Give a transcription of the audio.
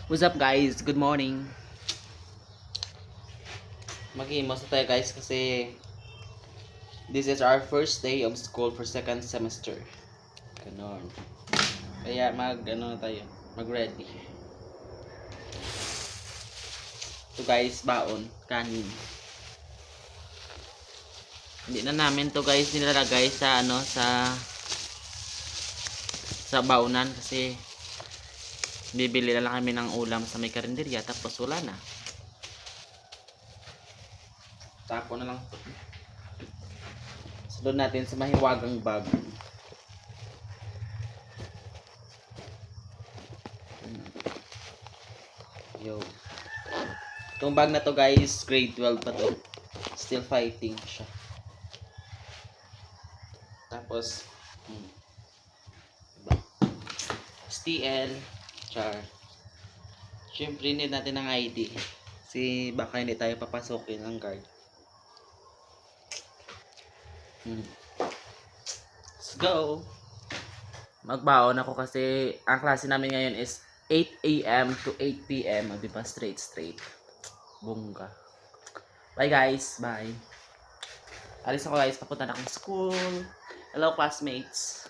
What's up guys? Good morning. Mag-iimos na tayo guys kasi this is our first day of school for second semester. Ganon. Kaya mag-ready. Ito guys, baon, kanin. Hindi na namin to guys nilalagay sa sa baonan kasi bibili na lang kami ng ulam sa may karinderya tapos wala na. Tapo na lang to. Sunod natin sa mahiwagang bag. Yo. Itong bag na to guys, grade 12 pa to. Still fighting siya. Tapos, STL, char. Siyempre need natin ng ID. Kasi baka hindi tayo papasokin ng guard. Let's go! Magbaon ako kasi ang klase namin ngayon is 8 AM to 8 PM. Di ba? Straight. Bongga. Bye guys. Bye. Alis ako guys. Papunta na akong school. Hello classmates.